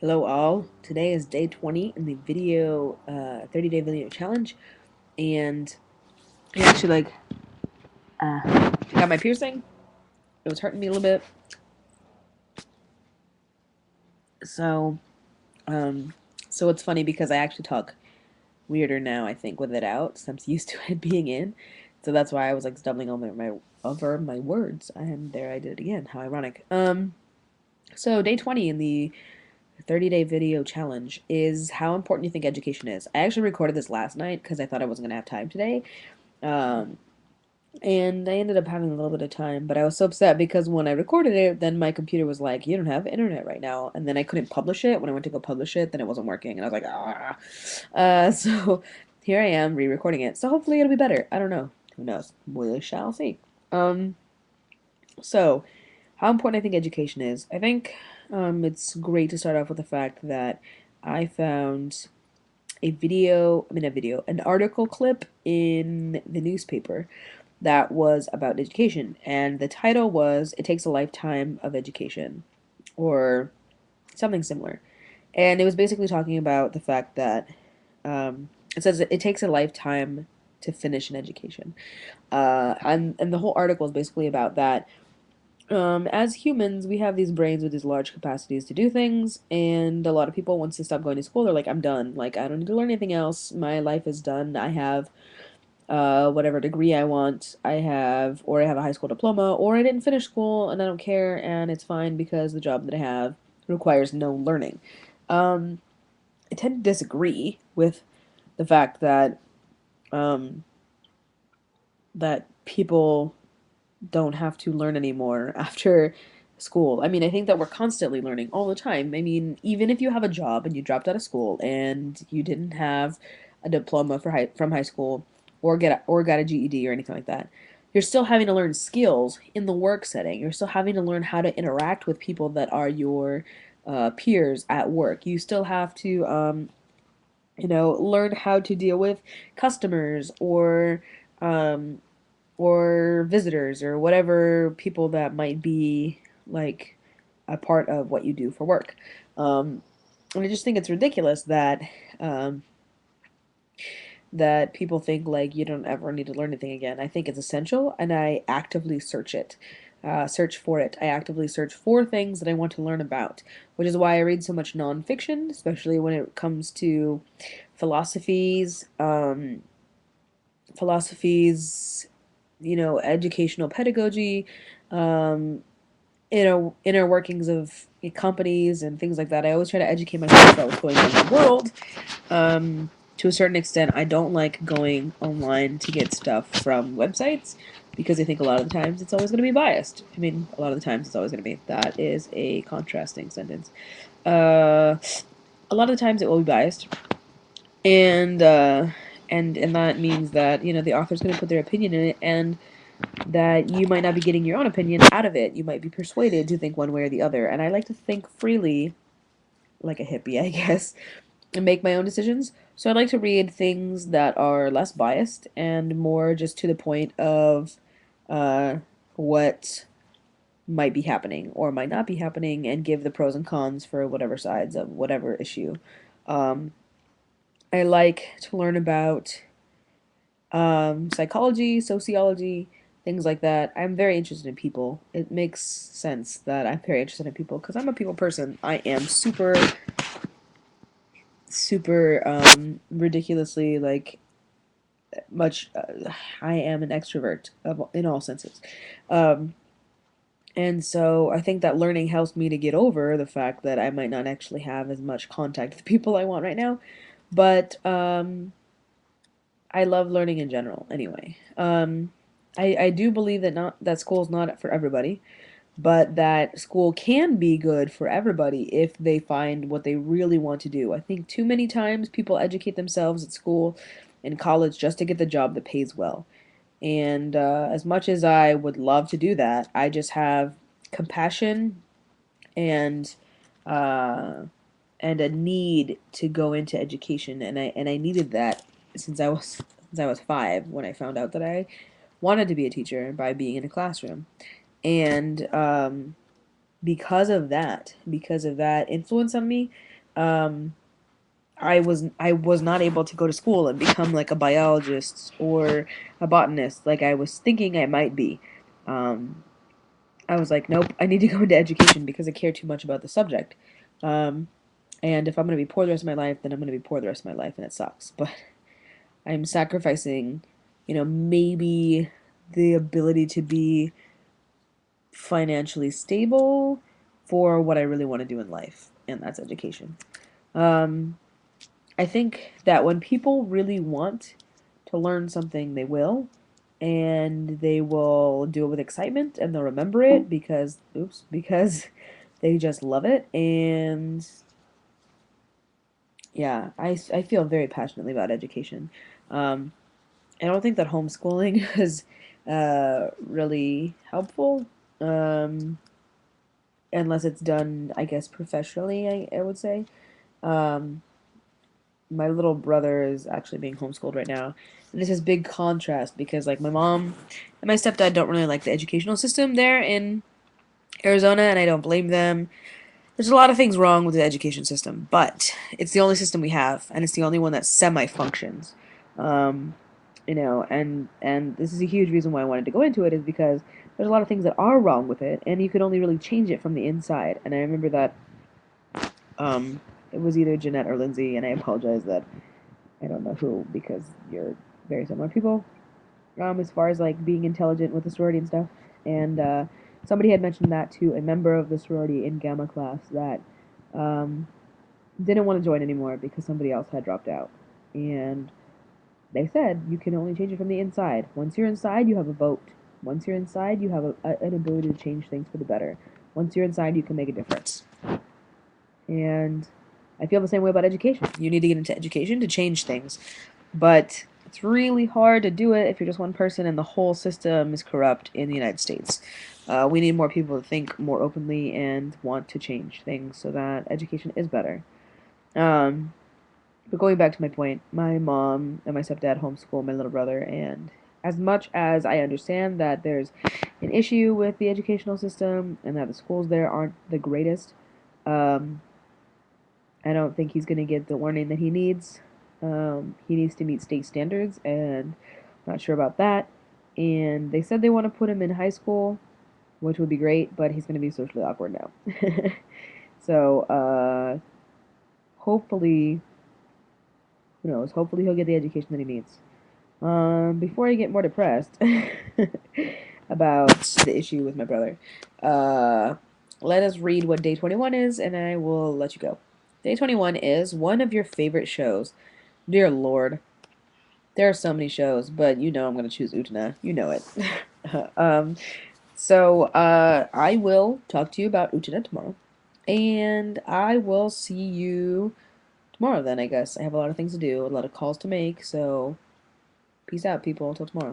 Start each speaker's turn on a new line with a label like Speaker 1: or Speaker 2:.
Speaker 1: Hello all. Today is day 20 in the 30-day video challenge, and I actually got my piercing. It was hurting me a little bit, so um, so it's funny because I actually talk weirder now. I think with it out, since I'm used to it being in, so that's why I was like stumbling over my words, and there I did it again. How ironic. So day 20 in the 30-day video challenge is how important you think education is. I actually recorded this last night because I thought I wasn't gonna have time today. Um, And I ended up having a little bit of time, but I was so upset because when I recorded it, then my computer was like, "You don't have internet right now," and then I couldn't publish it. When I went to go publish it, then it wasn't working, and I was like, "Ah." So here I am re-recording it. So hopefully it'll be better. I don't know. Who knows? We shall see. Um, so how important I think education is. I think it's great to start off with the fact that I found an article clip in the newspaper that was about education, and the title was "It Takes a Lifetime of Education," or something similar. And it was basically talking about the fact that it says it takes a lifetime to finish an education. And the whole article is basically about that. As humans, we have these brains with these large capacities to do things, and a lot of people, once they stop going to school, they're like, "I'm done. Like, I don't need to learn anything else. My life is done. I have whatever degree I want. Or I have a high school diploma, or I didn't finish school and I don't care, and it's fine because the job that I have requires no learning." Um, I tend to disagree with the fact um, that people don't have to learn anymore after school. I mean, I think that we're constantly learning all the time. I mean, even if you have a job and you dropped out of school and you didn't have a diploma from high school or got a GED or anything like that, you're still having to learn skills in the work setting. You're still having to learn how to interact with people that are your peers at work. You still have to learn how to deal with customers um, or visitors or whatever people that might be like a part of what you do for work. And I just think it's ridiculous um, that people think like you don't ever need to learn anything again. I think it's essential, and I actively search for it. I actively search for things that I want to learn about, which is why I read so much nonfiction, especially when it comes to philosophies, philosophies, educational pedagogy, um, inner workings of companies and things like that. I always try to educate myself about what's going on in the world. To a certain extent, I don't like going online to get stuff from websites because I think a lot of the times it's always going to be biased. I mean, a lot of the times it's always going to be. That is a contrasting sentence. Uh, a lot of the times it will be biased, and and that means that the author's going to put their opinion in it, and that you might not be getting your own opinion out of it. You might be persuaded to think one way or the other. And I like to think freely, like a hippie, I guess, and make my own decisions. So I like to read things that are less biased and more just to the point of uh, what might be happening or might not be happening, and give the pros and cons for whatever sides of whatever issue. Um, I like to learn about psychology, sociology, things like that. I'm very interested in people. It makes sense that I'm very interested in people because I'm a people person. I am super ridiculously like much. I am an extrovert in all senses. Um, and so I think that learning helps me to get over the fact that I might not actually have as much contact with people I want right now. But I love learning in general anyway. I do believe that school is not for everybody, but that school can be good for everybody if they find what they really want to do. I think too many times people educate themselves at school and college just to get the job that pays well. And as much as I would love to do that, I just have compassion and uh, and a need to go into education, and I needed that since I was 5 when I found out that I wanted to be a teacher by being in a classroom. And because of that influence on me, um, I was not able to go to school and become like a biologist or a botanist like I was thinking I might be. Um, I was like, nope, I need to go into education because I care too much about the subject. Um, and if I'm going to be poor the rest of my life, then I'm going to be poor the rest of my life, and it sucks. But I'm sacrificing, maybe the ability to be financially stable for what I really want to do in life, and that's education. Um, I think that when people really want to learn something, they will, and they will do it with excitement, and they'll remember it because they just love it. And yeah, I feel very passionately about education. Um, I don't think that homeschooling is really helpful, um, unless it's done, I guess, professionally, I would say. Um, my little brother is actually being homeschooled right now. And this is big contrast because, like, my mom and my stepdad don't really like the educational system there in Arizona, and I don't blame them. There's a lot of things wrong with the education system, but it's the only system we have, and it's the only one that semi functions. Um, and this is a huge reason why I wanted to go into it is because there's a lot of things that are wrong with it, and you could only really change it from the inside. And I remember that um, it was either Jeanette or Lindsay, and I apologize that I don't know who because you're very similar people. As far as like being intelligent with the sorority and stuff, and somebody had mentioned that to a member of the sorority in Gamma class that um, didn't want to join anymore because somebody else had dropped out, and they said you can only change it from the inside. Once you're inside, you have a vote. Once you're inside, you have an ability to change things for the better. Once you're inside, you can make a difference. And I feel the same way about education. You need to get into education to change things. But it's really hard to do it if you're just one person and the whole system is corrupt in the United States. We need more people to think more openly and want to change things so that education is better. Um, but going back to my point, my mom and my stepdad homeschool my little brother, and as much as I understand that there's an issue with the educational system and that the schools there aren't the greatest, um, I don't think he's going to get the learning that he needs. He needs to meet state standards, and I'm not sure about that. And they said they want to put him in high school, which would be great, but he's going to be socially awkward now. So, hopefully, who knows? Hopefully, he'll get the education that he needs. Before I get more depressed about the issue with my brother, uh, let us read what day 21 is, and I will let you go. Day 21 is one of your favorite shows. Dear Lord, there are so many shows, but I'm going to choose Utena. You know it. um, I will talk to you about Utena tomorrow. And I will see you tomorrow then, I guess. I have a lot of things to do, a lot of calls to make, so peace out, people. Until tomorrow.